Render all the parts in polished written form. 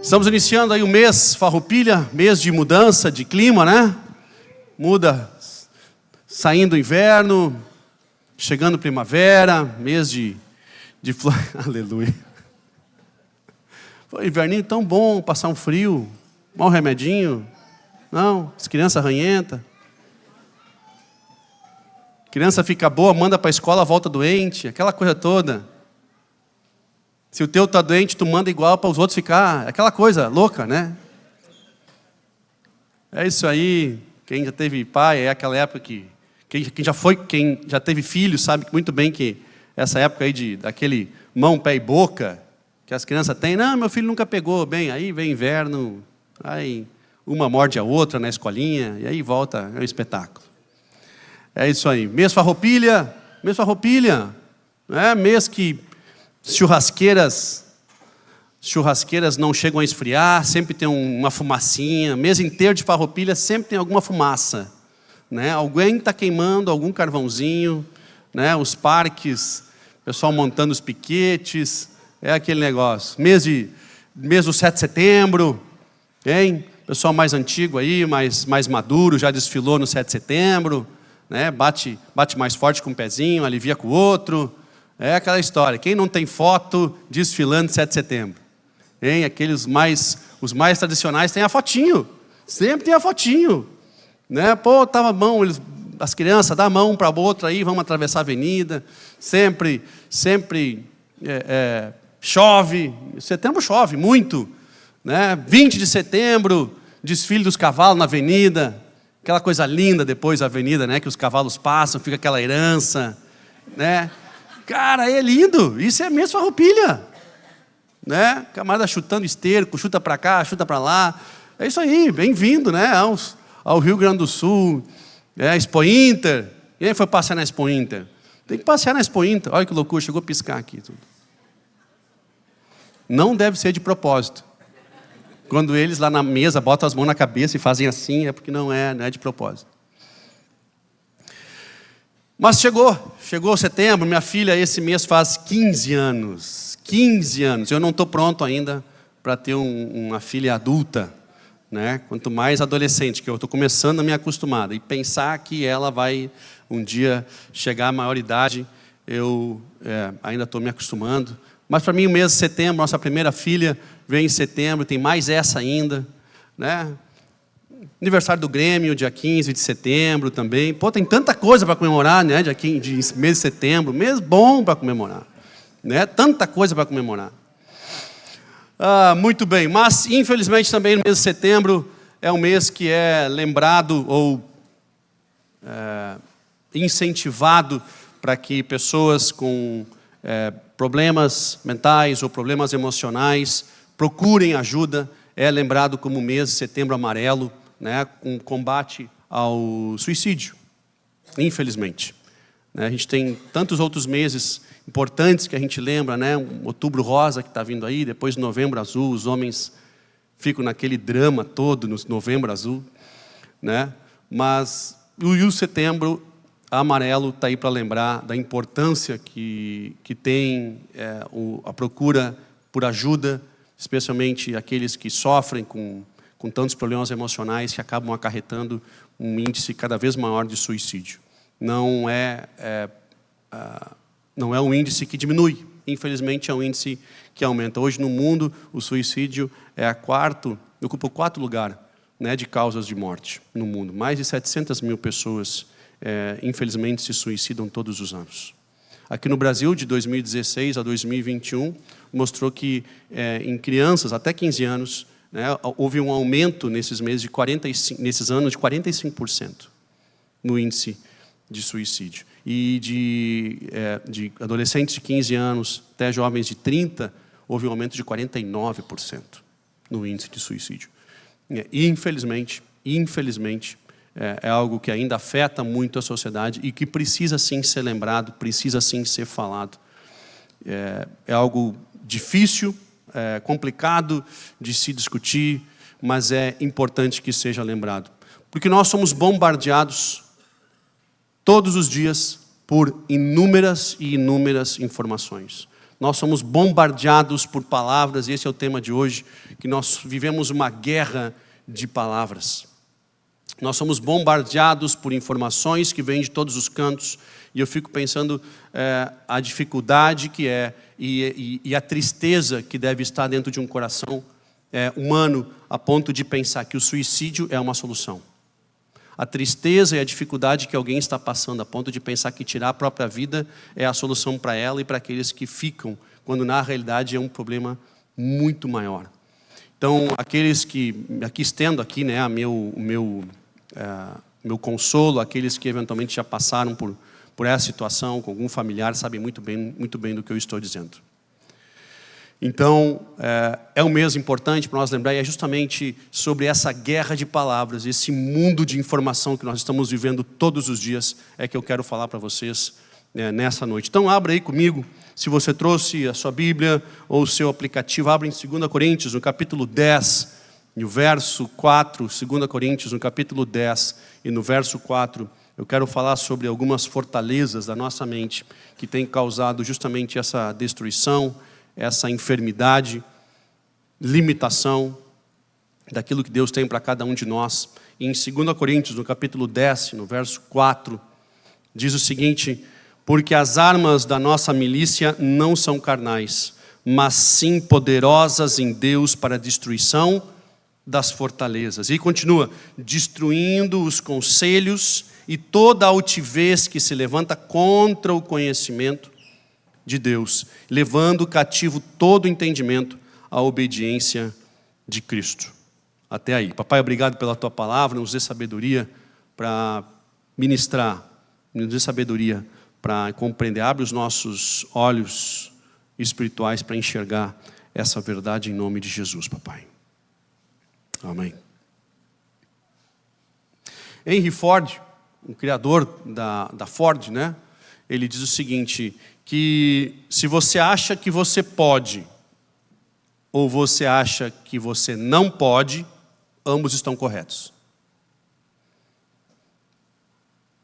Estamos iniciando aí o mês Farroupilha, mês de mudança de clima, né? Muda, saindo o inverno, chegando primavera, mês de flor. Aleluia. Foi inverninho tão bom, passar um frio, mal remedinho. Não, as crianças ranhentas. Criança fica boa, manda para a escola, volta doente, aquela coisa toda. Se o teu está doente, tu manda igual para os outros ficar, aquela coisa louca, né? É isso aí. Quem já teve pai, é aquela época que quem já teve filho sabe muito bem que essa época aí daquele mão, pé e boca que as crianças têm. Não, meu filho nunca pegou. Bem, aí vem inverno, aí uma morde a outra na escolinha e aí volta, é um espetáculo. É isso aí. Mês Farroupilha, né? Mês que churrasqueiras não chegam a esfriar, sempre tem uma fumacinha. Mês inteiro de Farroupilha sempre tem alguma fumaça, né? Alguém está queimando algum carvãozinho, né? Os parques, o pessoal montando os piquetes, é aquele negócio. Mês do 7 de setembro, hein? Pessoal mais antigo aí, mais maduro, já desfilou no 7 de setembro, né? Bate mais forte com um pezinho, alivia com o outro. É aquela história. Quem não tem foto desfilando 7 de setembro? Hein? Os mais tradicionais têm a fotinho. Sempre tem a fotinho. Né? Pô, tava a mão, as crianças dão a mão para a outra aí, vamos atravessar a avenida. Sempre chove. Setembro chove muito. Né? 20 de setembro, desfile dos cavalos na avenida. Aquela coisa linda depois da avenida, né? Que os cavalos passam, fica aquela herança. Né? Cara, é lindo, isso é mesmo Farroupilha, né? Camarada chutando esterco, chuta para cá, chuta para lá, é isso aí, bem-vindo, né? Ao Rio Grande do Sul, Expo Inter. Quem foi passear na Expo Inter? Tem que passear na Expo Inter, olha que loucura, chegou a piscar aqui tudo. Não deve ser de propósito. Quando eles lá na mesa botam as mãos na cabeça e fazem assim, é porque não é de propósito. Mas chegou setembro, minha filha esse mês faz 15 anos. 15 anos. Eu não estou pronto ainda para ter uma filha adulta, né? Quanto mais adolescente, que eu estou começando a me acostumar. E pensar que ela vai um dia chegar à maioridade, eu ainda estou me acostumando. Mas para mim o mês de setembro, nossa primeira filha vem em setembro, tem mais essa ainda, né? Aniversário do Grêmio, dia 15 de setembro também. Pô, tem tanta coisa para comemorar, né? De mês de setembro. Mês bom para comemorar. Né? Tanta coisa para comemorar. Muito bem. Mas, infelizmente, também no mês de setembro é um mês que é lembrado ou incentivado para que pessoas com problemas mentais ou problemas emocionais procurem ajuda. É lembrado como o mês de setembro amarelo, né, com combate ao suicídio, infelizmente. Né, a gente tem tantos outros meses importantes que a gente lembra, né, um outubro rosa que está vindo aí, depois novembro azul, os homens ficam naquele drama todo no novembro azul. Né, mas o setembro amarelo está aí para lembrar da importância que tem a procura por ajuda, especialmente aqueles que sofrem com tantos problemas emocionais que acabam acarretando um índice cada vez maior de suicídio. Não é um índice que diminui, infelizmente é um índice que aumenta. Hoje no mundo o suicídio ocupa o quarto lugar, né, de causas de morte no mundo. Mais de 700 mil pessoas, infelizmente, se suicidam todos os anos. Aqui no Brasil, de 2016 a 2021, mostrou que em crianças até 15 anos, né, houve um aumento nesses anos de 45% no índice de suicídio. E de adolescentes de 15 anos até jovens de 30, houve um aumento de 49% no índice de suicídio. E, infelizmente, é algo que ainda afeta muito a sociedade e que precisa sim ser lembrado, precisa sim ser falado. É algo difícil, complicado de se discutir, mas é importante que seja lembrado. Porque nós somos bombardeados todos os dias por inúmeras e inúmeras informações. Nós somos bombardeados por palavras, e esse é o tema de hoje, que nós vivemos uma guerra de palavras. Nós somos bombardeados por informações que vêm de todos os cantos, e eu fico pensando a dificuldade que é, e a tristeza que deve estar dentro de um coração humano, a ponto de pensar que o suicídio é uma solução. A tristeza e a dificuldade que alguém está passando, a ponto de pensar que tirar a própria vida é a solução para ela e para aqueles que ficam, quando na realidade é um problema muito maior. Então, aqueles que, aqui estendo aqui, né, meu consolo, aqueles que eventualmente já passaram por essa situação com algum familiar, sabem muito bem do que eu estou dizendo. Então, é um mês importante para nós lembrar, e é justamente sobre essa guerra de palavras, esse mundo de informação que nós estamos vivendo todos os dias, é que eu quero falar para vocês nessa noite. Então, abra aí comigo, se você trouxe a sua Bíblia ou o seu aplicativo, abra em 2 Coríntios, no capítulo 10, no verso 4, 2 Coríntios, no capítulo 10 e no verso 4, eu quero falar sobre algumas fortalezas da nossa mente que têm causado justamente essa destruição, essa enfermidade, limitação daquilo que Deus tem para cada um de nós. E em 2 Coríntios, no capítulo 10, no verso 4, diz o seguinte: porque as armas da nossa milícia não são carnais, mas sim poderosas em Deus para a destruição das fortalezas. E continua, destruindo os conselhos e toda a altivez que se levanta contra o conhecimento de Deus, levando cativo todo o entendimento à obediência de Cristo. Até aí. Papai, obrigado pela Tua palavra, nos dê sabedoria para ministrar, nos dê sabedoria para compreender, abre os nossos olhos espirituais para enxergar essa verdade em nome de Jesus, papai. Amém. Henry Ford, o criador da Ford, né? Ele diz o seguinte, que se você acha que você pode, ou você acha que você não pode, ambos estão corretos.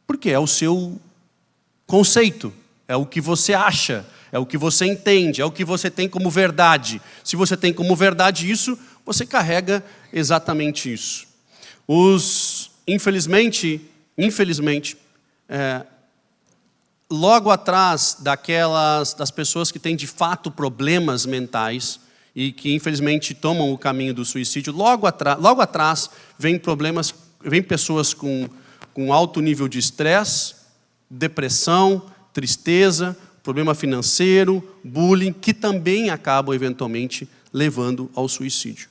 Porque é o seu conceito, é o que você acha, é o que você entende, é o que você tem como verdade. Se você tem como verdade isso, você carrega exatamente isso. Infelizmente, logo atrás das pessoas que têm de fato problemas mentais e que infelizmente tomam o caminho do suicídio, logo atrás vem pessoas com alto nível de estresse, depressão, tristeza, problema financeiro, bullying, que também acabam eventualmente levando ao suicídio.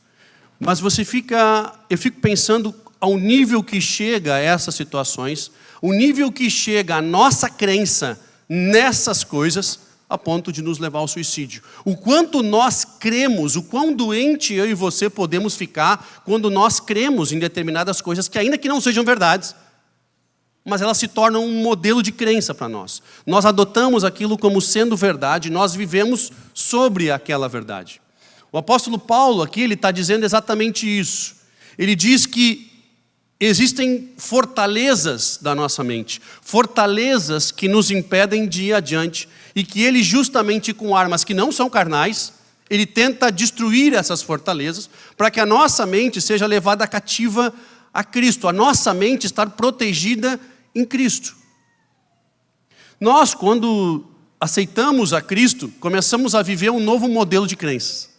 Mas eu fico pensando ao nível que chega a essas situações, o nível que chega a nossa crença nessas coisas, a ponto de nos levar ao suicídio. O quanto nós cremos, o quão doente eu e você podemos ficar quando nós cremos em determinadas coisas que ainda que não sejam verdades, mas elas se tornam um modelo de crença para nós. Nós adotamos aquilo como sendo verdade, nós vivemos sobre aquela verdade. O apóstolo Paulo aqui, ele está dizendo exatamente isso. Ele diz que existem fortalezas da nossa mente, fortalezas que nos impedem de ir adiante, e que ele justamente com armas que não são carnais, ele tenta destruir essas fortalezas, para que a nossa mente seja levada cativa a Cristo, a nossa mente estar protegida em Cristo. Nós, quando aceitamos a Cristo, começamos a viver um novo modelo de crenças.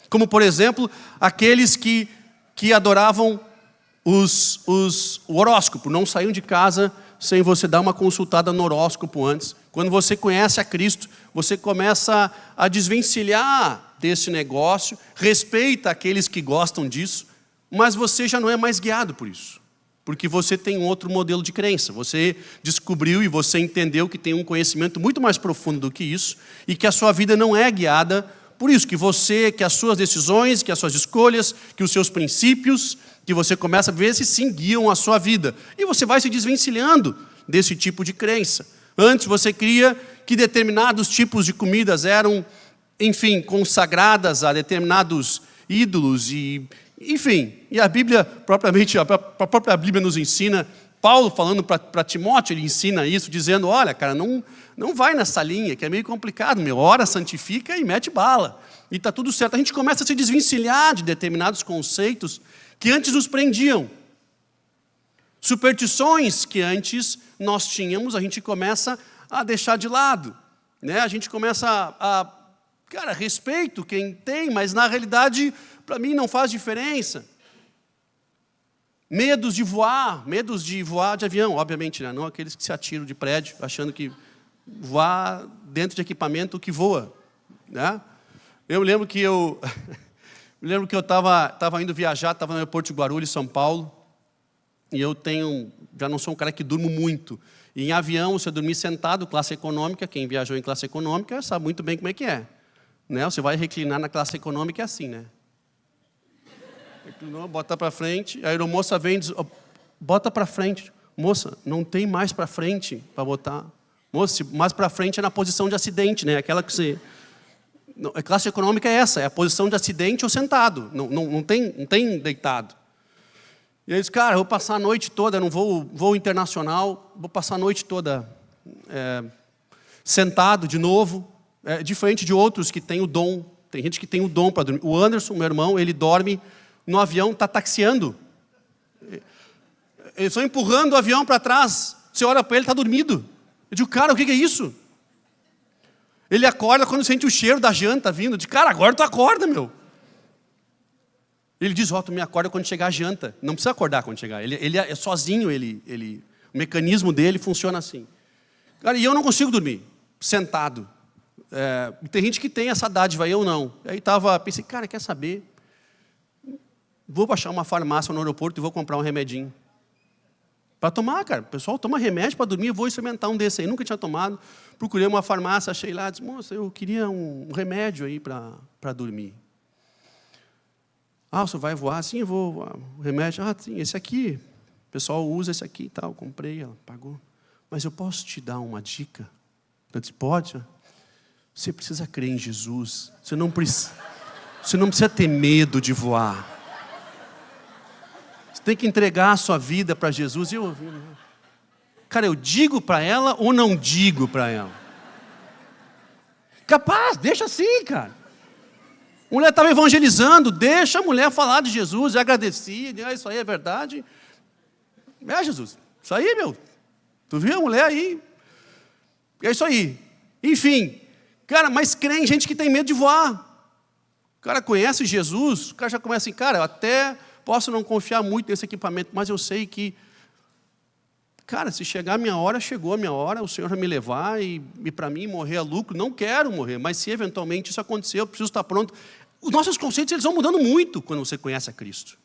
Como, por exemplo, aqueles que adoravam o horóscopo, não saíam de casa sem você dar uma consultada no horóscopo antes. Quando você conhece a Cristo, você começa a desvencilhar desse negócio, respeita aqueles que gostam disso, mas você já não é mais guiado por isso, porque você tem um outro modelo de crença. Você descobriu e você entendeu que tem um conhecimento muito mais profundo do que isso, e que a sua vida não é guiada por isso, que as suas decisões, que as suas escolhas, que os seus princípios, que você começa a ver se sim guiam a sua vida. E você vai se desvencilhando desse tipo de crença. Antes você cria que determinados tipos de comidas eram, enfim, consagradas a determinados ídolos, e a Bíblia, a própria Bíblia nos ensina Paulo falando para Timóteo, ele ensina isso, dizendo, olha, cara, não vai nessa linha, que é meio complicado, ora, santifica e mete bala. E está tudo certo. A gente começa a se desvencilhar de determinados conceitos que antes nos prendiam. Superstições que antes nós tínhamos, a gente começa a deixar de lado. Né? A gente começa cara, respeito quem tem, mas na realidade, para mim não faz diferença. Medos de voar de avião, obviamente, né? Não aqueles que se atiram de prédio, achando que voar dentro de equipamento que voa. Né? Eu lembro que eu estava indo viajar, estava no aeroporto de Guarulhos, São Paulo, e já não sou um cara que durmo muito. E em avião, se eu dormir sentado, classe econômica, quem viajou em classe econômica sabe muito bem como é que é. Né? Você vai reclinar na classe econômica, é assim, né? Reclinou, bota para frente, a aeromoça vem e diz, bota para frente. Moça, não tem mais para frente para botar. Moça, mais para frente é na posição de acidente, né? Aquela que você... A classe econômica é essa, é a posição de acidente ou sentado, não tem deitado. E aí diz, cara, eu vou passar a noite toda, não voo internacional, vou passar a noite toda sentado de novo, diferente de outros que têm o dom. Tem gente que tem o dom para dormir. O Anderson, meu irmão, ele dorme no avião, está taxiando. Eles estão empurrando o avião para trás, você olha para ele, está dormido. Eu digo, cara, o que é isso? Ele acorda quando sente o cheiro da janta vindo. De cara, agora tu acorda, meu. Ele diz, tu me acorda quando chegar a janta. Não precisa acordar quando chegar. Ele é sozinho, o mecanismo dele funciona assim. Cara, e eu não consigo dormir, sentado. Tem gente que tem essa dádiva, eu não. Aí pensei, cara, quer saber? Vou achar uma farmácia no aeroporto e vou comprar um remedinho. Para tomar, cara. O pessoal toma remédio para dormir, eu vou experimentar um desse aí. Nunca tinha tomado. Procurei uma farmácia, achei lá, disse, moça, eu queria um remédio aí para dormir. Você vai voar? Sim, eu vou voar. O remédio, sim, esse aqui. O pessoal usa esse aqui e tal. Comprei, ela pagou. Mas eu posso te dar uma dica? Eu disse, pode. Você precisa crer em Jesus. Você não precisa ter medo de voar. Você tem que entregar a sua vida para Jesus. E eu ouvi, cara, eu digo para ela ou não digo para ela? Capaz, deixa assim, cara. A mulher estava evangelizando, deixa a mulher falar de Jesus, eu agradeci, isso aí é verdade. Jesus, isso aí, meu. Tu viu a mulher aí? É isso aí. Enfim, cara, mas crê em gente que tem medo de voar. O cara conhece Jesus, o cara já começa assim, cara, eu até posso não confiar muito nesse equipamento, mas eu sei que, cara, se chegar a minha hora, chegou a minha hora, o Senhor vai me levar e para mim morrer é lucro. Não quero morrer, mas se eventualmente isso acontecer, eu preciso estar pronto. Os nossos conceitos eles vão mudando muito quando você conhece a Cristo.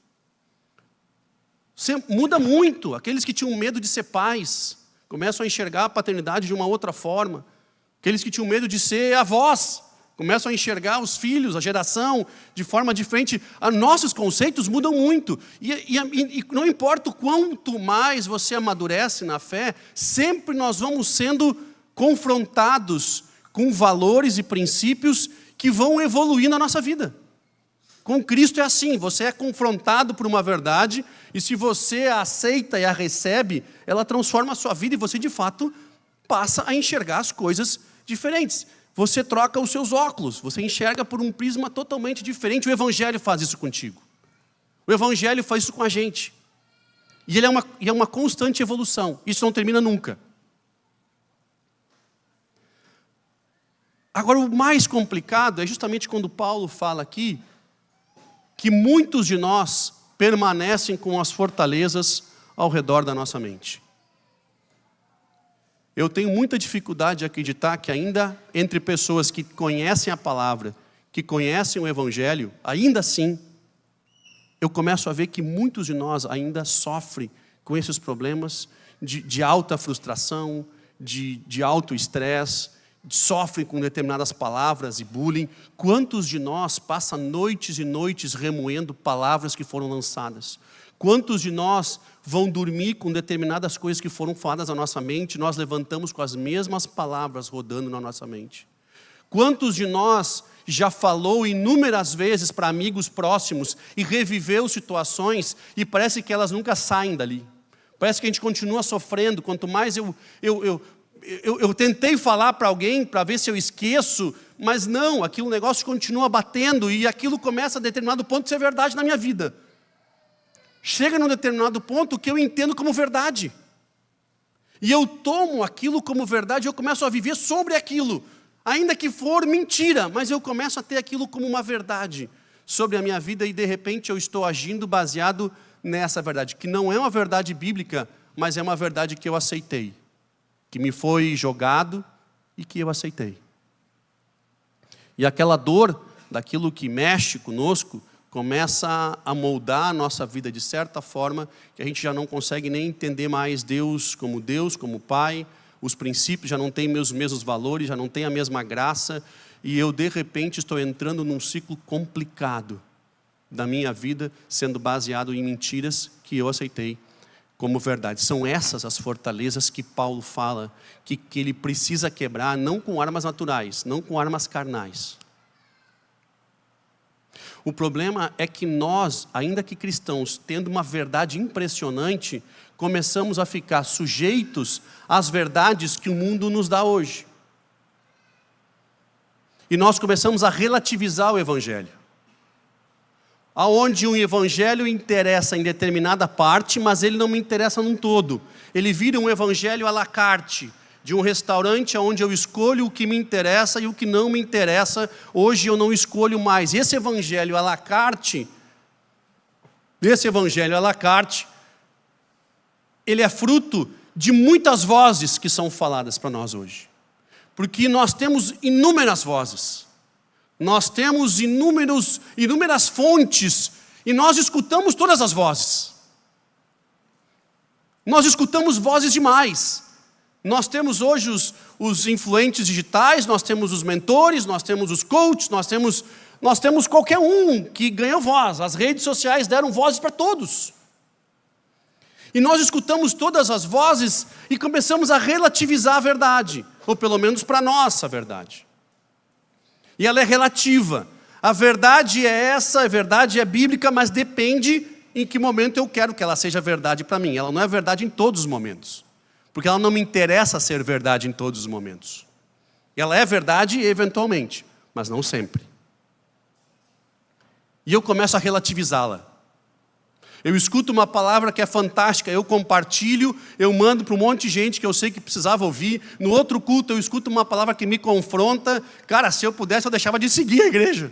Você muda muito. Aqueles que tinham medo de ser pais começam a enxergar a paternidade de uma outra forma. Aqueles que tinham medo de ser avós começam a enxergar os filhos, a geração, de forma diferente. Nossos conceitos mudam muito. E não importa o quanto mais você amadurece na fé, sempre nós vamos sendo confrontados com valores e princípios que vão evoluir na nossa vida. Com Cristo é assim, você é confrontado por uma verdade, e se você a aceita e a recebe, ela transforma a sua vida e você, de fato, passa a enxergar as coisas diferentes. Você troca os seus óculos, você enxerga por um prisma totalmente diferente. O Evangelho faz isso contigo. O Evangelho faz isso com a gente. E ele é uma constante evolução. Isso não termina nunca. Agora, o mais complicado é justamente quando Paulo fala aqui que muitos de nós permanecem com as fortalezas ao redor da nossa mente. Eu tenho muita dificuldade de acreditar que ainda entre pessoas que conhecem a palavra, que conhecem o Evangelho, ainda assim, eu começo a ver que muitos de nós ainda sofrem com esses problemas de alta frustração, de alto estresse, sofrem com determinadas palavras e bullying. Quantos de nós passam noites e noites remoendo palavras que foram lançadas? Quantos de nós vão dormir com determinadas coisas que foram faladas na nossa mente, nós levantamos com as mesmas palavras rodando na nossa mente? Quantos de nós já falou inúmeras vezes para amigos próximos e reviveu situações e parece que elas nunca saem dali? Parece que a gente continua sofrendo. Quanto mais eu tentei falar para alguém para ver se eu esqueço, mas não, aquilo, o negócio continua batendo e aquilo começa a determinado ponto de ser verdade na minha vida. Chega num determinado ponto que eu entendo como verdade. E eu tomo aquilo como verdade, eu começo a viver sobre aquilo. Ainda que for mentira, mas eu começo a ter aquilo como uma verdade sobre a minha vida e de repente eu estou agindo baseado nessa verdade, que não é uma verdade bíblica, mas é uma verdade que eu aceitei, que me foi jogado e que eu aceitei. E aquela dor daquilo que mexe conosco começa a moldar a nossa vida de certa forma que a gente já não consegue nem entender mais Deus, como Pai, os princípios já não têm os mesmos valores, já não têm a mesma graça, e eu de repente estou entrando num ciclo complicado da minha vida, sendo baseado em mentiras que eu aceitei como verdade. São essas as fortalezas que Paulo fala, que ele precisa quebrar, não com armas naturais, não com armas carnais. O problema é que nós, ainda que cristãos, tendo uma verdade impressionante, começamos a ficar sujeitos às verdades que o mundo nos dá hoje. E nós começamos a relativizar o Evangelho. Aonde um Evangelho interessa em determinada parte, mas ele não me interessa num todo. Ele vira um Evangelho à la carte, de um restaurante onde eu escolho o que me interessa e o que não me interessa, hoje eu não escolho mais. Esse Evangelho à la carte, ele é fruto de muitas vozes que são faladas para nós hoje. Porque nós temos inúmeras vozes, nós temos inúmeras fontes, e nós escutamos todas as vozes. Nós escutamos vozes demais. Nós temos hoje os influentes digitais, nós temos os mentores, nós temos os coaches, nós temos qualquer um que ganhou voz. As redes sociais deram vozes para todos. E nós escutamos todas as vozes e começamos a relativizar a verdade, ou pelo menos para a nossa verdade. E ela é relativa. A verdade é essa, a verdade é bíblica, mas depende em que momento eu quero que ela seja verdade para mim. Ela não é verdade em todos os momentos, porque ela não me interessa ser verdade em todos os momentos. Ela é verdade eventualmente, mas não sempre. E eu começo a relativizá-la. Eu escuto uma palavra que é fantástica, eu compartilho, eu mando para um monte de gente que eu sei que precisava ouvir. No outro culto eu escuto uma palavra que me confronta. Cara, se eu pudesse eu deixava de seguir a igreja.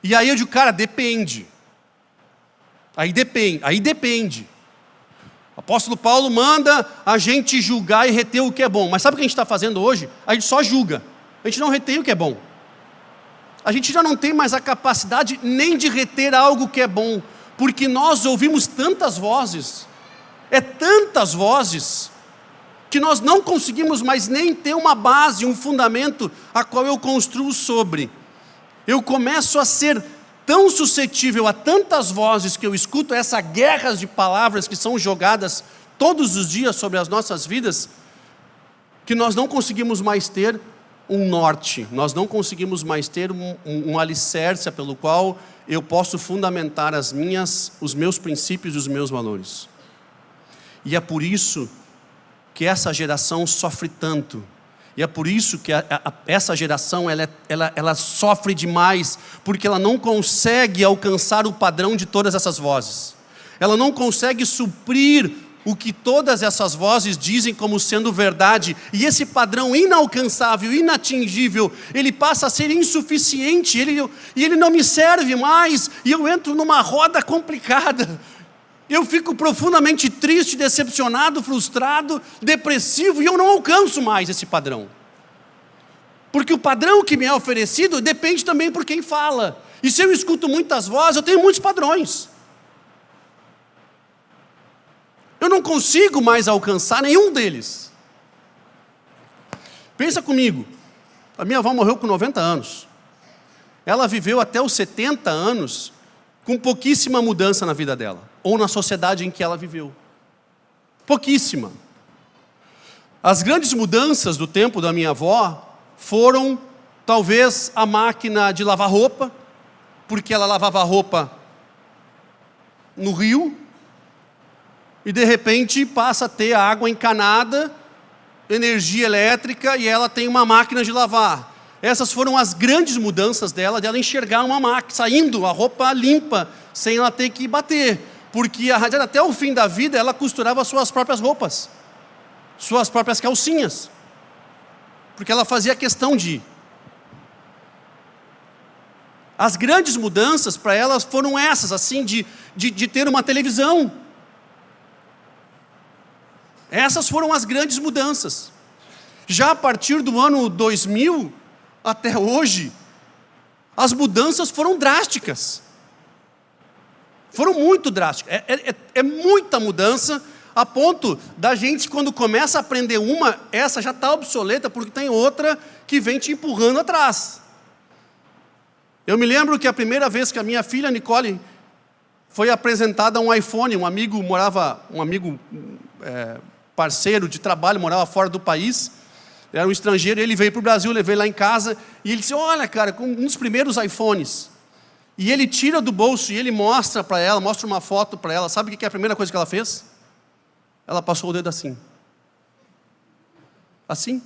E aí eu digo, cara, depende. Aí depende. O apóstolo Paulo manda a gente julgar e reter o que é bom. Mas sabe o que a gente está fazendo hoje? A gente só julga. A gente não retém o que é bom. A gente já não tem mais a capacidade nem de reter algo que é bom. Porque nós ouvimos tantas vozes. Tantas vozes. Que nós não conseguimos mais nem ter uma base, um fundamento a qual eu construo sobre. Eu começo a ser tão suscetível a tantas vozes que eu escuto, essas guerras de palavras que são jogadas todos os dias sobre as nossas vidas, que nós não conseguimos mais ter um norte, nós não conseguimos mais ter um alicerce pelo qual eu posso fundamentar os meus princípios e os meus valores. E é por isso que essa geração sofre tanto. E é por isso que essa geração ela sofre demais, porque ela não consegue alcançar o padrão de todas essas vozes. Ela não consegue suprir o que todas essas vozes dizem como sendo verdade. E esse padrão inalcançável, inatingível, ele passa a ser insuficiente, e ele não me serve mais, e eu entro numa roda complicada. Eu fico profundamente triste, decepcionado, frustrado, depressivo, e eu não alcanço mais esse padrão. Porque o padrão que me é oferecido depende também por quem fala. E se eu escuto muitas vozes, eu tenho muitos padrões. Eu não consigo mais alcançar nenhum deles. Pensa comigo, a minha avó morreu com 90 anos. Ela viveu até os 70 anos com pouquíssima mudança na vida dela, ou na sociedade em que ela viveu. Pouquíssima. As grandes mudanças do tempo da minha avó foram, talvez, a máquina de lavar roupa, porque ela lavava roupa no rio, e de repente passa a ter água encanada, energia elétrica, e ela tem uma máquina de lavar. Essas foram as grandes mudanças dela enxergar uma máquina, saindo a roupa limpa, sem ela ter que bater. Porque até o fim da vida ela costurava suas próprias roupas, suas próprias calcinhas. Porque ela fazia questão de ir. As grandes mudanças para elas foram essas, assim, de ter uma televisão. Essas foram as grandes mudanças. Já a partir do ano 2000 até hoje, as mudanças foram drásticas. Foram muito drásticas. É muita mudança, a ponto da gente, quando começa a aprender uma, essa já está obsoleta, porque tem outra que vem te empurrando atrás. Eu me lembro que a primeira vez que a minha filha Nicole foi apresentada um iPhone, um amigo parceiro de trabalho, morava fora do país, era um estrangeiro, ele veio para o Brasil, levei lá em casa, e ele disse, olha cara, com um dos primeiros iPhones, e ele tira do bolso, e ele mostra para ela, mostra uma foto para ela, sabe o que é a primeira coisa que ela fez? Ela passou o dedo assim. Assim.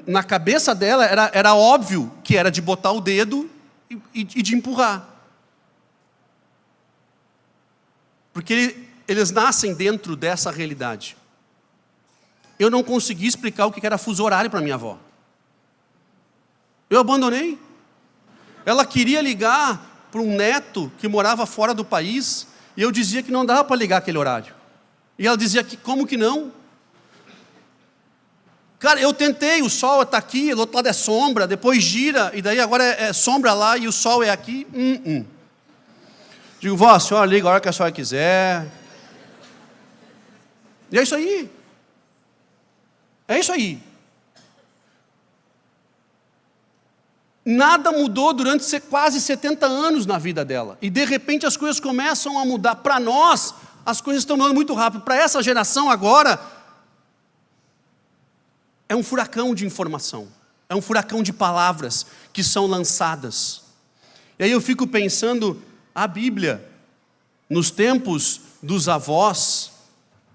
Na cabeça dela, era óbvio que era de botar o dedo e de empurrar. Porque eles nascem dentro dessa realidade. Eu não consegui explicar o que era fuso horário para minha avó. Eu abandonei. Ela queria ligar para um neto que morava fora do país, e eu dizia que não dava para ligar aquele horário. E ela dizia que como que não? Cara, eu tentei, o sol está aqui, do outro lado é sombra, depois gira, e daí agora é sombra lá e o sol é aqui. Digo, vó, a senhora liga a hora que a senhora quiser. E é isso aí. É isso aí. Nada mudou durante quase 70 anos na vida dela. E de repente as coisas começam a mudar. Para nós, as coisas estão mudando muito rápido. Para essa geração agora, é um furacão de informação. É um furacão de palavras que são lançadas. E aí eu fico pensando, a Bíblia, nos tempos dos avós,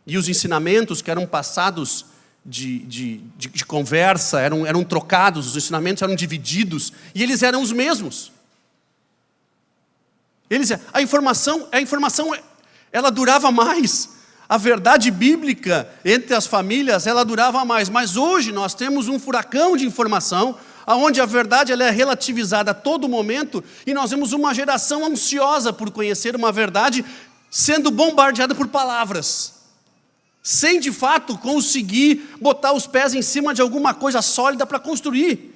e os ensinamentos que eram passados de conversa, eram trocados, os ensinamentos eram divididos, e eles eram os mesmos. A informação, ela durava mais. A verdade bíblica entre as famílias, ela durava mais. Mas hoje nós temos um furacão de informação, onde a verdade ela é relativizada a todo momento, e nós vemos uma geração ansiosa por conhecer uma verdade, sendo bombardeada por palavras, sem de fato conseguir botar os pés em cima de alguma coisa sólida para construir.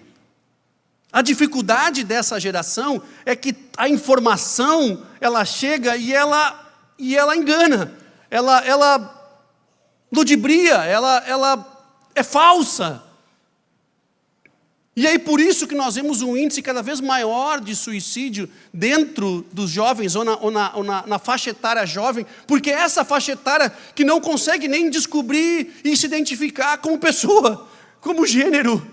A dificuldade dessa geração é que a informação, ela chega e ela engana, ela ludibria, ela é falsa. E aí por isso que nós vemos um índice cada vez maior de suicídio dentro dos jovens, ou na faixa etária jovem, porque é essa faixa etária que não consegue nem descobrir e se identificar como pessoa, como gênero.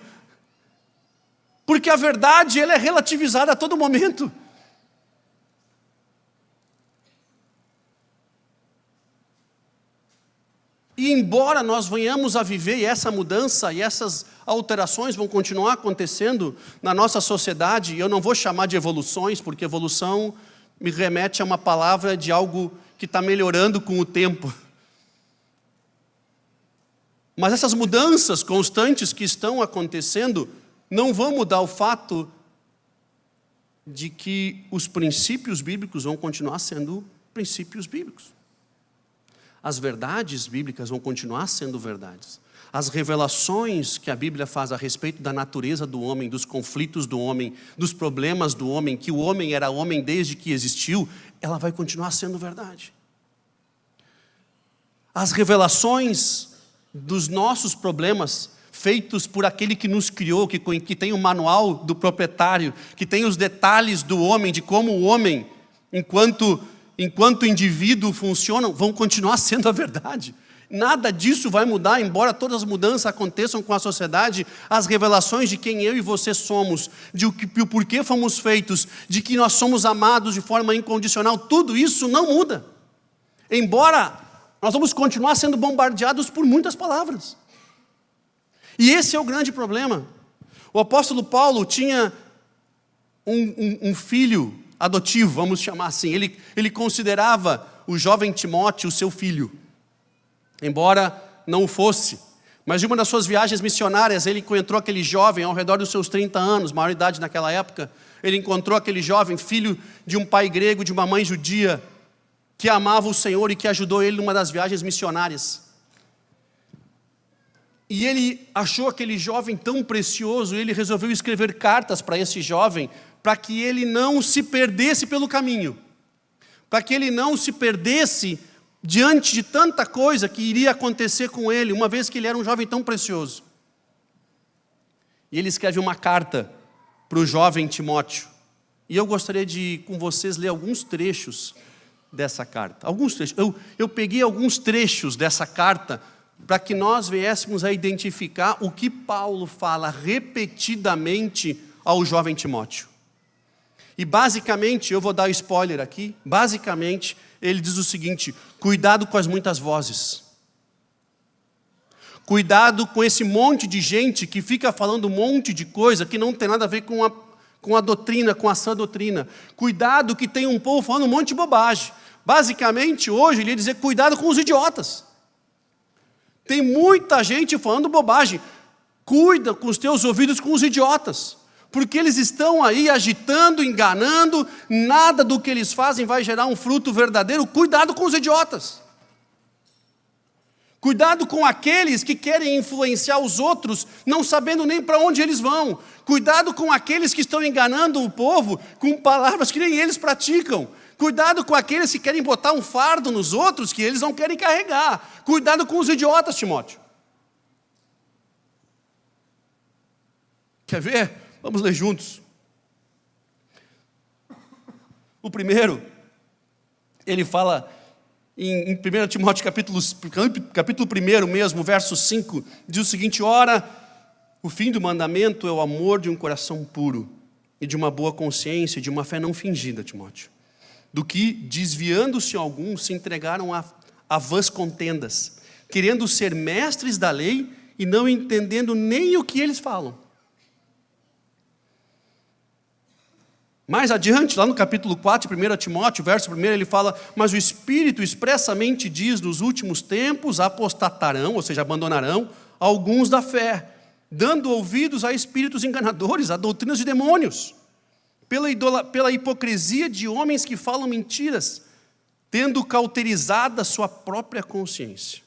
Porque a verdade ela é relativizada a todo momento. E embora nós venhamos a viver essa mudança e essas alterações vão continuar acontecendo na nossa sociedade, e eu não vou chamar de evoluções, porque evolução me remete a uma palavra de algo que está melhorando com o tempo. Mas essas mudanças constantes que estão acontecendo não vão mudar o fato de que os princípios bíblicos vão continuar sendo princípios bíblicos. As verdades bíblicas vão continuar sendo verdades. As revelações que a Bíblia faz a respeito da natureza do homem, dos conflitos do homem, dos problemas do homem, que o homem era homem desde que existiu, ela vai continuar sendo verdade. As revelações dos nossos problemas, feitos por aquele que nos criou, que tem o manual do proprietário, que tem os detalhes do homem, de como o homem, enquanto indivíduo funcionam, vão continuar sendo a verdade. Nada disso vai mudar, embora todas as mudanças aconteçam com a sociedade, as revelações de quem eu e você somos, de o porquê fomos feitos, de que nós somos amados de forma incondicional, tudo isso não muda. Embora nós vamos continuar sendo bombardeados por muitas palavras. E esse é o grande problema. O apóstolo Paulo tinha um filho adotivo, vamos chamar assim. Ele considerava o jovem Timóteo o seu filho, embora não o fosse. Mas de uma das suas viagens missionárias, ele encontrou aquele jovem ao redor dos seus 30 anos, maioridade naquela época. Ele encontrou aquele jovem, filho de um pai grego, de uma mãe judia, que amava o Senhor e que ajudou ele numa das viagens missionárias. E ele achou aquele jovem tão precioso, ele resolveu escrever cartas para esse jovem, para que ele não se perdesse pelo caminho, para que ele não se perdesse diante de tanta coisa que iria acontecer com ele, uma vez que ele era um jovem tão precioso. E ele escreve uma carta para o jovem Timóteo. E eu gostaria de, com vocês, ler alguns trechos dessa carta. Alguns trechos. Eu peguei alguns trechos dessa carta para que nós viéssemos a identificar o que Paulo fala repetidamente ao jovem Timóteo. E basicamente, eu vou dar spoiler aqui, basicamente ele diz o seguinte: cuidado com as muitas vozes. Cuidado com esse monte de gente que fica falando um monte de coisa que não tem nada a ver com a doutrina, com a sã doutrina. Cuidado que tem um povo falando um monte de bobagem. Basicamente, hoje, ele ia dizer: cuidado com os idiotas. Tem muita gente falando bobagem. Cuida com os teus ouvidos com os idiotas, porque eles estão aí agitando, enganando, nada do que eles fazem vai gerar um fruto verdadeiro. Cuidado com os idiotas. Cuidado com aqueles que querem influenciar os outros, não sabendo nem para onde eles vão. Cuidado com aqueles que estão enganando o povo com palavras que nem eles praticam. Cuidado com aqueles que querem botar um fardo nos outros que eles não querem carregar. Cuidado com os idiotas, Timóteo. Quer ver? Vamos ler juntos. O primeiro, ele fala em 1 Timóteo capítulo 1 mesmo, verso 5, diz o seguinte: ora, o fim do mandamento é o amor de um coração puro e de uma boa consciência, de uma fé não fingida, Timóteo. Do que, desviando-se alguns, se entregaram a vãs contendas, querendo ser mestres da lei e não entendendo nem o que eles falam. Mais adiante, lá no capítulo 4, 1 Timóteo, verso 1, ele fala: mas o Espírito expressamente diz, nos últimos tempos apostatarão, ou seja, abandonarão, alguns da fé, dando ouvidos a espíritos enganadores, a doutrinas de demônios, pela hipocrisia de homens que falam mentiras, tendo cauterizado a sua própria consciência,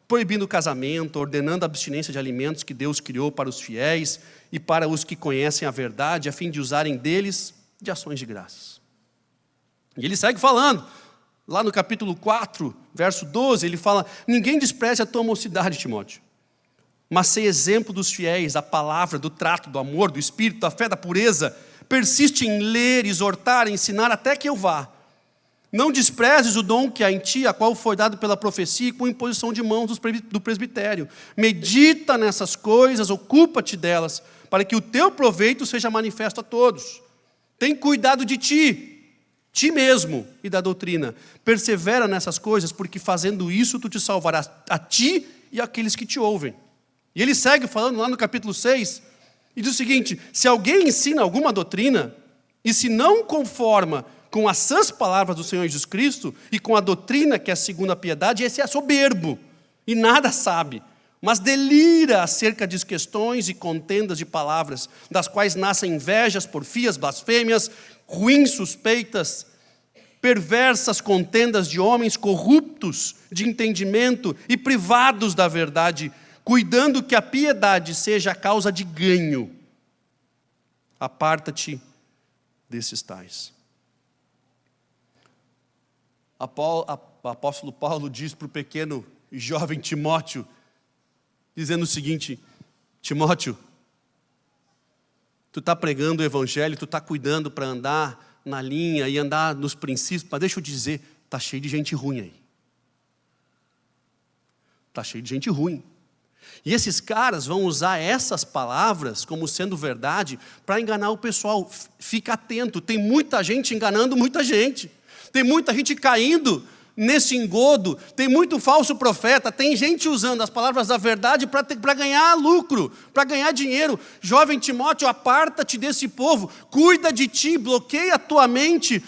proibindo o casamento, ordenando a abstinência de alimentos que Deus criou para os fiéis e para os que conhecem a verdade, a fim de usarem deles de ações de graças. E ele segue falando, lá no capítulo 4, verso 12, ele fala: ninguém despreze a tua mocidade, Timóteo, mas sei exemplo dos fiéis, da palavra, do trato, do amor, do espírito, da fé, da pureza. Persiste em ler, exortar, ensinar até que eu vá. Não desprezes o dom que há em ti, a qual foi dado pela profecia e com imposição de mãos do presbitério. Medita nessas coisas, ocupa-te delas, para que o teu proveito seja manifesto a todos. Tem cuidado de ti mesmo e da doutrina. Persevera nessas coisas, porque fazendo isso tu te salvarás, a ti e àqueles que te ouvem. E ele segue falando lá no capítulo 6, e diz o seguinte: se alguém ensina alguma doutrina, e se não conforma com as sãs palavras do Senhor Jesus Cristo, e com a doutrina que é segundo a piedade, esse é soberbo, e nada sabe, mas delira acerca de questões e contendas de palavras, das quais nascem invejas, porfias, blasfêmias, ruins suspeitas, perversas contendas de homens corruptos de entendimento e privados da verdade, cuidando que a piedade seja a causa de ganho. Aparta-te desses tais. O apóstolo Paulo diz para o pequeno e jovem Timóteo, dizendo o seguinte: Timóteo, tu está pregando o evangelho, tu está cuidando para andar na linha e andar nos princípios, mas deixa eu dizer, está cheio de gente ruim aí. Está cheio de gente ruim. E esses caras vão usar essas palavras como sendo verdade para enganar o pessoal. Fica atento, tem muita gente enganando muita gente. Tem muita gente caindo nesse engodo, tem muito falso profeta, tem gente usando as palavras da verdade para ganhar lucro, para ganhar dinheiro. Jovem Timóteo, aparta-te desse povo, cuida de ti, bloqueia a tua mente,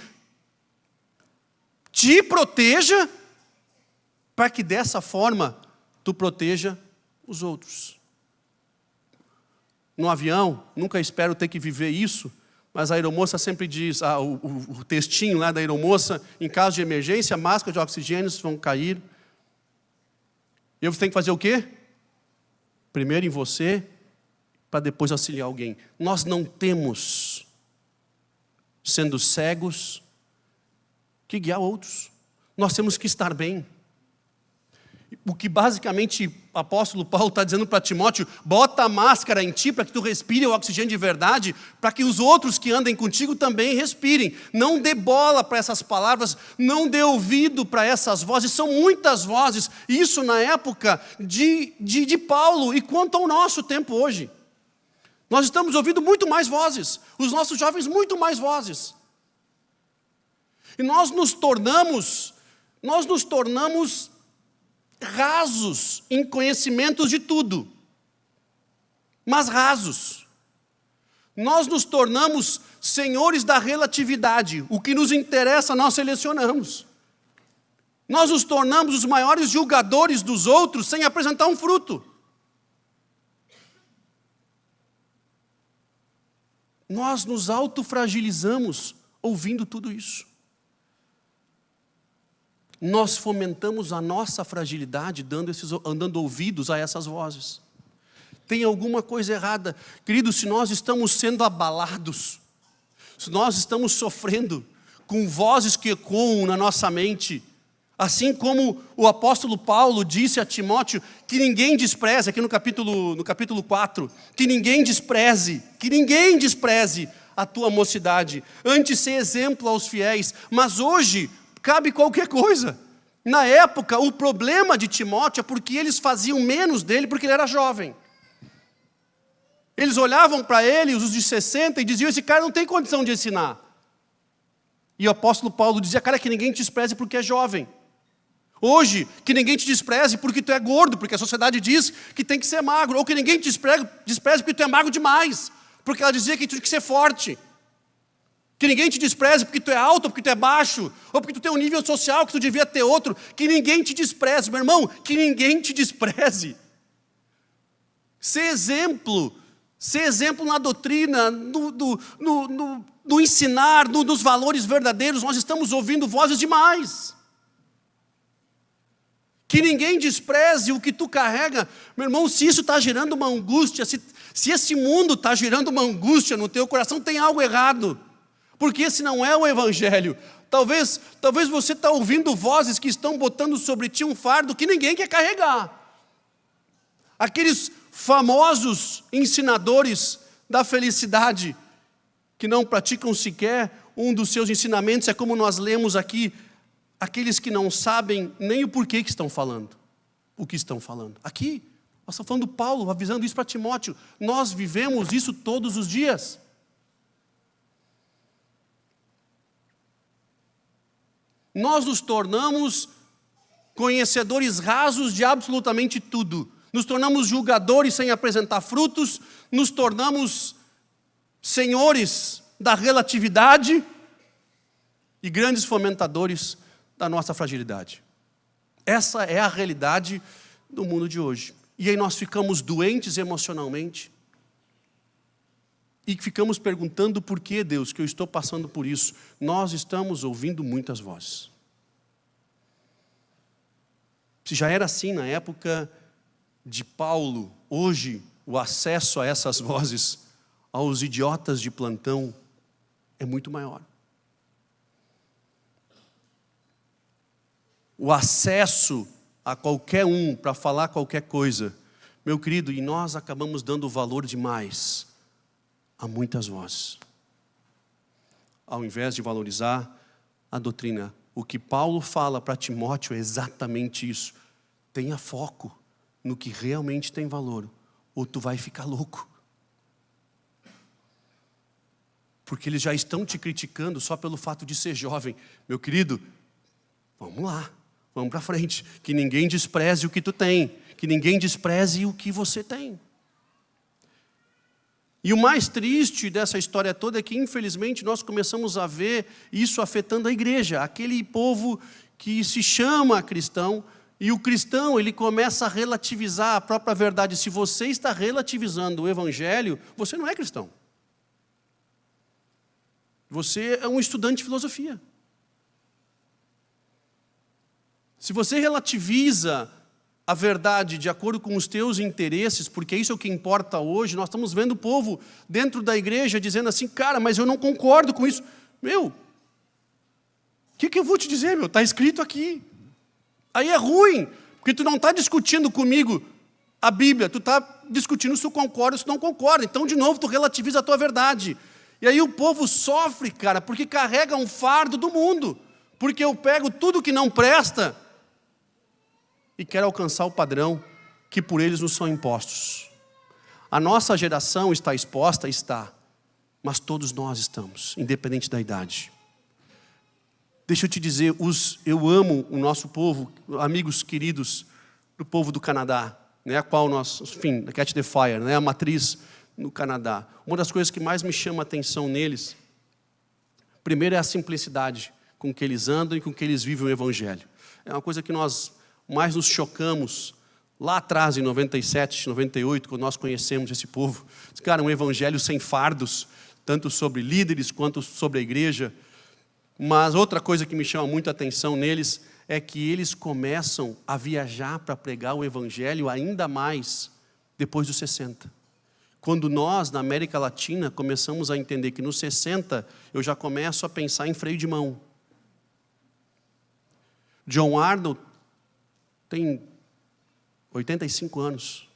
te proteja, para que dessa forma tu proteja os outros. No avião, nunca espero ter que viver isso, mas a aeromoça sempre diz, o textinho lá da aeromoça, em caso de emergência, máscara de oxigênio vão cair. Eu tenho que fazer o quê? Primeiro em você, para depois auxiliar alguém. Nós não temos, sendo cegos, que guiar outros. Nós temos que estar bem. O que basicamente o apóstolo Paulo está dizendo para Timóteo, bota a máscara em ti para que tu respire o oxigênio de verdade, para que os outros que andem contigo também respirem. Não dê bola para essas palavras, não dê ouvido para essas vozes, são muitas vozes, isso na época de Paulo, e quanto ao nosso tempo hoje. Nós estamos ouvindo muito mais vozes, os nossos jovens muito mais vozes. E nós nos tornamos rasos em conhecimentos de tudo, mas rasos. Nós nos tornamos senhores da relatividade, o que nos interessa nós selecionamos. Nós nos tornamos os maiores julgadores dos outros sem apresentar um fruto. Nós nos autofragilizamos ouvindo tudo isso. Nós fomentamos a nossa fragilidade dando ouvidos a essas vozes. Tem alguma coisa errada. Queridos, se nós estamos sendo abalados, se nós estamos sofrendo com vozes que ecoam na nossa mente, assim como o apóstolo Paulo disse a Timóteo, que ninguém despreze, aqui no capítulo 4, que ninguém despreze a tua mocidade, antes ser exemplo aos fiéis, mas hoje cabe qualquer coisa. Na época, o problema de Timóteo é porque eles faziam menos dele porque ele era jovem. Eles olhavam para ele, os de 60, e diziam, esse cara não tem condição de ensinar. E o apóstolo Paulo dizia, cara, que ninguém te despreze porque é jovem. Hoje, que ninguém te despreze porque tu é gordo, porque a sociedade diz que tem que ser magro. Ou que ninguém te despreze porque tu é magro demais, porque ela dizia que tu tinha que ser forte. Que ninguém te despreze porque tu é alto, ou porque tu é baixo, ou porque tu tem um nível social que tu devia ter outro. Que ninguém te despreze, meu irmão, que ninguém te despreze. Ser exemplo na doutrina, no ensinar, nos valores verdadeiros. Nós estamos ouvindo vozes demais. Que ninguém despreze o que tu carrega. Meu irmão, se isso está gerando uma angústia, se esse mundo está gerando uma angústia no teu coração, tem algo errado. Porque esse não é o evangelho. Talvez você está ouvindo vozes que estão botando sobre ti um fardo que ninguém quer carregar. Aqueles famosos ensinadores da felicidade, que não praticam sequer um dos seus ensinamentos, é como nós lemos aqui, aqueles que não sabem nem o porquê que estão falando, o que estão falando. Aqui, nós estamos falando do Paulo, avisando isso para Timóteo, nós vivemos isso todos os dias. Nós nos tornamos conhecedores rasos de absolutamente tudo. Nos tornamos julgadores sem apresentar frutos. Nos tornamos senhores da relatividade e grandes fomentadores da nossa fragilidade. Essa é a realidade do mundo de hoje. E aí nós ficamos doentes emocionalmente. E ficamos perguntando por que, Deus, que eu estou passando por isso. Nós estamos ouvindo muitas vozes. Se já era assim na época de Paulo, hoje o acesso a essas vozes, aos idiotas de plantão, é muito maior. O acesso a qualquer um para falar qualquer coisa, meu querido, e nós acabamos dando valor demais a muitas vozes, ao invés de valorizar a doutrina. O que Paulo fala para Timóteo é exatamente isso. Tenha foco. no que realmente tem valor, ou tu vai ficar louco. Porque eles já estão te criticando só pelo fato de ser jovem. Meu querido, vamos lá, vamos para frente. Que ninguém despreze o que tu tem, que ninguém despreze o que você tem. E o mais triste dessa história toda é que, infelizmente, nós começamos a ver isso afetando a igreja. Aquele povo que se chama cristão, e o cristão, ele começa a relativizar a própria verdade. Se você está relativizando o evangelho, você não é cristão. Você é um estudante de filosofia. Se você relativiza a verdade de acordo com os teus interesses, porque isso é o que importa hoje, nós estamos vendo o povo dentro da igreja dizendo assim, cara, mas eu não concordo com isso. Meu, o que eu vou te dizer, meu? Está escrito aqui. Aí é ruim, porque tu não está discutindo comigo a Bíblia, tu está discutindo se tu concorda ou se não concorda. Então, de novo, tu relativiza a tua verdade. E aí o povo sofre, cara, porque carrega um fardo do mundo. Porque eu pego tudo que não presta e quero alcançar o padrão que por eles nos são impostos. A nossa geração está exposta? Está. Mas todos nós estamos, independente da idade. Deixa eu te dizer, eu amo o nosso povo, amigos queridos do povo do Canadá, né, a qual nós, enfim, a Catch the Fire, né, a matriz no Canadá. Uma das coisas que mais me chama a atenção neles, primeiro é a simplicidade com que eles andam e com que eles vivem o Evangelho. É uma coisa que nós mais nos chocamos lá atrás, em 97, 98, quando nós conhecemos esse povo. Cara, um Evangelho sem fardos, tanto sobre líderes quanto sobre a igreja. Mas outra coisa que me chama muito a atenção neles é que eles começam a viajar para pregar o Evangelho ainda mais depois dos 60. Quando nós, na América Latina, começamos a entender que nos 60, eu já começo a pensar em freio de mão. John Arnold tem 85 anos.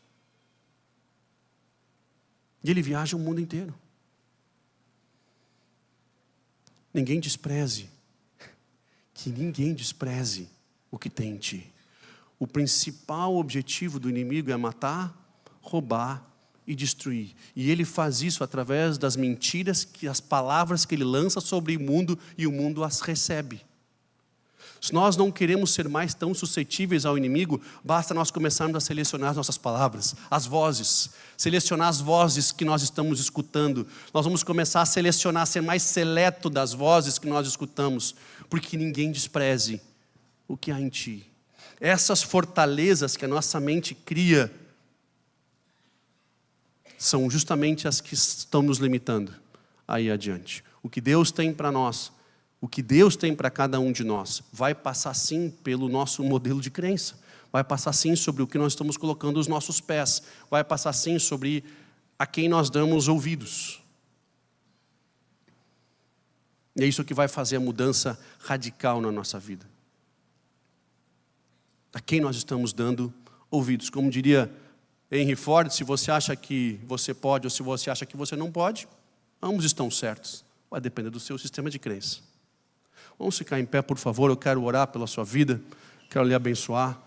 E ele viaja o mundo inteiro. Ninguém despreze, que ninguém despreze o que tem em ti. O principal objetivo do inimigo é matar, roubar e destruir. E ele faz isso através das mentiras, as palavras que ele lança sobre o mundo e o mundo as recebe. Se nós não queremos ser mais tão suscetíveis ao inimigo, basta nós começarmos a selecionar as nossas palavras, as vozes, selecionar as vozes que nós estamos escutando. Nós vamos começar a selecionar, ser mais seleto das vozes que nós escutamos, porque ninguém despreze o que há em ti. Essas fortalezas que a nossa mente cria são justamente as que estão nos limitando aí adiante. O que Deus tem para nós, o que Deus tem para cada um de nós, vai passar sim pelo nosso modelo de crença, vai passar sim sobre o que nós estamos colocando os nossos pés, vai passar sim sobre a quem nós damos ouvidos. E é isso que vai fazer a mudança radical na nossa vida. A quem nós estamos dando ouvidos. Como diria Henry Ford, se você acha que você pode ou se você acha que você não pode, ambos estão certos. Vai depender do seu sistema de crença. Vamos ficar em pé, por favor. Eu quero orar pela sua vida, quero lhe abençoar.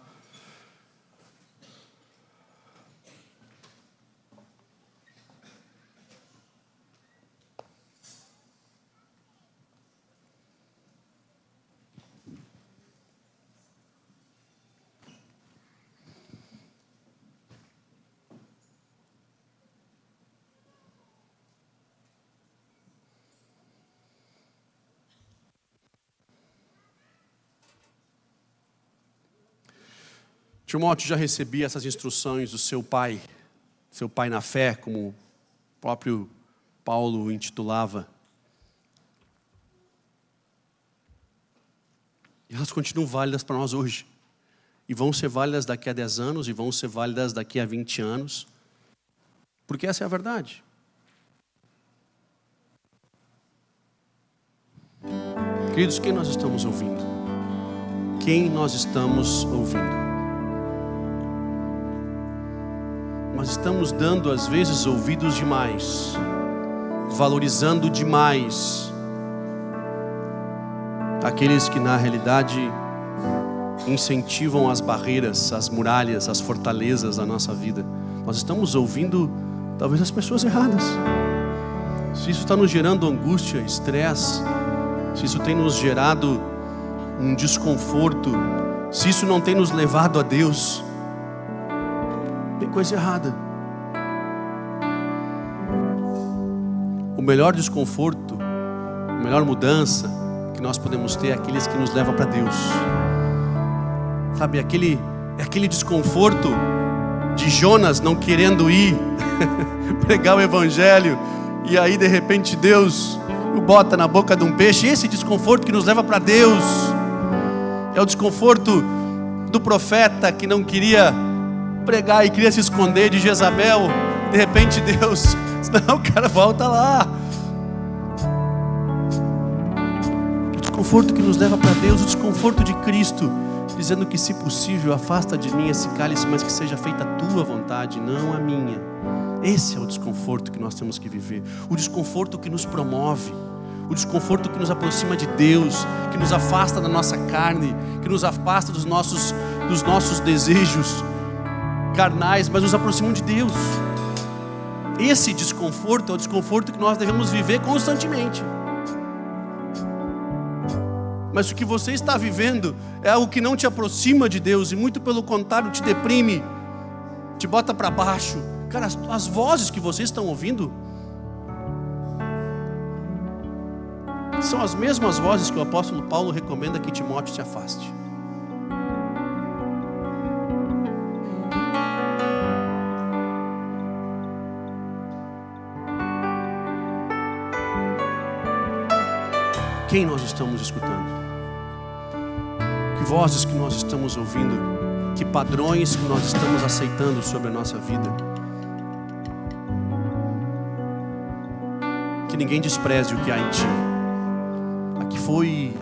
Timóteo já recebia essas instruções do seu pai na fé, como o próprio Paulo intitulava. E elas continuam válidas para nós hoje. E vão ser válidas daqui a 10 anos, e vão ser válidas daqui a 20 anos. Porque essa é a verdade. Queridos, quem nós estamos ouvindo? Quem nós estamos ouvindo? Nós estamos dando, às vezes, ouvidos demais, valorizando demais aqueles que, na realidade, incentivam as barreiras, as muralhas, as fortalezas da nossa vida. Nós estamos ouvindo talvez as pessoas erradas. Se isso está nos gerando angústia, estresse, se isso tem nos gerado um desconforto, se isso não tem nos levado a Deus, tem coisa errada. O melhor desconforto, a melhor mudança que nós podemos ter é aqueles que nos levam para Deus. Sabe, aquele desconforto de Jonas não querendo ir pregar o evangelho, e aí de repente Deus o bota na boca de um peixe. Esse desconforto que nos leva para Deus é o desconforto do profeta que não queria pregar e queria se esconder de Jezabel. De repente Deus, não, cara, volta lá. O desconforto que nos leva para Deus, o desconforto de Cristo, dizendo que, se possível, afasta de mim esse cálice, mas que seja feita a tua vontade, não a minha. Esse é o desconforto que nós temos que viver. O desconforto que nos promove, o desconforto que nos aproxima de Deus, que nos afasta da nossa carne, que nos afasta dos nossos desejos carnais, mas nos aproximam de Deus. Esse desconforto é o desconforto que nós devemos viver constantemente. Mas o que você está vivendo é algo que não te aproxima de Deus, e muito pelo contrário, te deprime, te bota para baixo. Cara, as vozes que vocês estão ouvindo são as mesmas vozes que o apóstolo Paulo recomenda que Timóteo se afaste. Quem nós estamos escutando? Que vozes que nós estamos ouvindo? Que padrões que nós estamos aceitando sobre a nossa vida? Que ninguém despreze o que há em ti.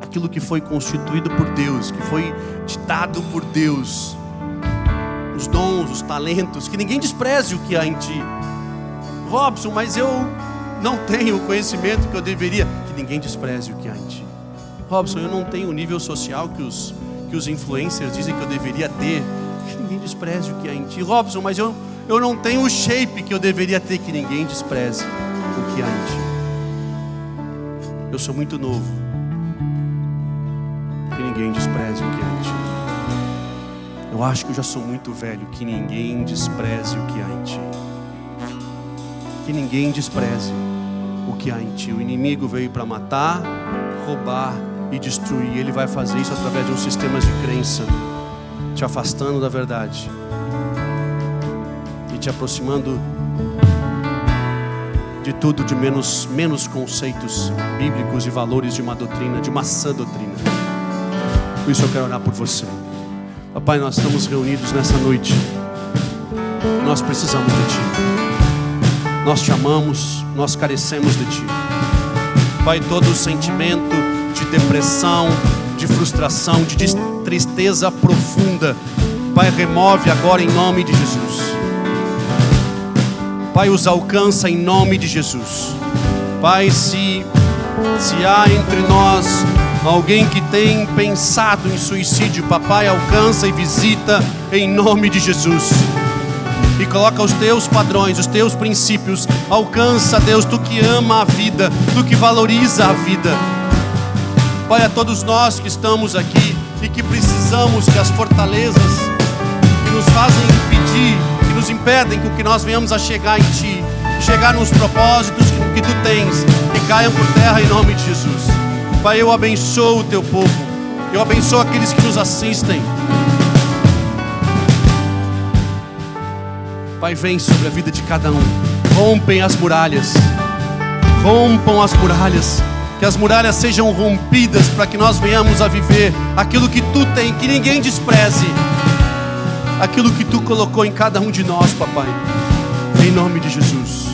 Aquilo que foi constituído por Deus, que foi te dado por Deus, os dons, os talentos, que ninguém despreze o que há em ti. Robson, mas eu não tenho o conhecimento que eu deveria. Que ninguém despreze o que há em ti. Robson, eu não tenho o nível social que os influencers dizem que eu deveria ter. Que ninguém despreze o que há em ti. Robson, mas eu não tenho o shape que eu deveria ter. Que ninguém despreze o que há em ti. Eu sou muito novo. Que ninguém despreze o que há em ti. Eu acho que eu já sou muito velho. Que ninguém despreze o que há em ti. Que ninguém despreze o que há em ti. O inimigo veio para matar, roubar e destruir. Ele vai fazer isso através de um sistema de crença, te afastando da verdade e te aproximando de tudo de menos conceitos bíblicos e valores de uma doutrina, de uma sã doutrina. Por isso eu quero orar por você. Papai, nós estamos reunidos nessa noite. Nós precisamos de Ti. Nós te amamos, nós carecemos de Ti. Pai, todo o sentimento de depressão, de frustração, de tristeza profunda, Pai, remove agora em nome de Jesus. Pai, os alcança em nome de Jesus. Pai, se há entre nós alguém que tem pensado em suicídio, Papai, alcança e visita em nome de Jesus. E coloca os teus padrões, os teus princípios. Alcança, Deus, Tu que ama a vida, Tu que valoriza a vida. Pai, a todos nós que estamos aqui e que precisamos que as fortalezas que nos fazem impedir, que nos impedem com que nós venhamos a chegar em Ti, chegar nos propósitos que Tu tens, que caiam por terra em nome de Jesus. Pai, eu abençoo o Teu povo, eu abençoo aqueles que nos assistem. Pai, vem sobre a vida de cada um. Rompem as muralhas. Rompam as muralhas. Que as muralhas sejam rompidas para que nós venhamos a viver aquilo que Tu tem, que ninguém despreze. Aquilo que Tu colocou em cada um de nós, Papai. Em nome de Jesus.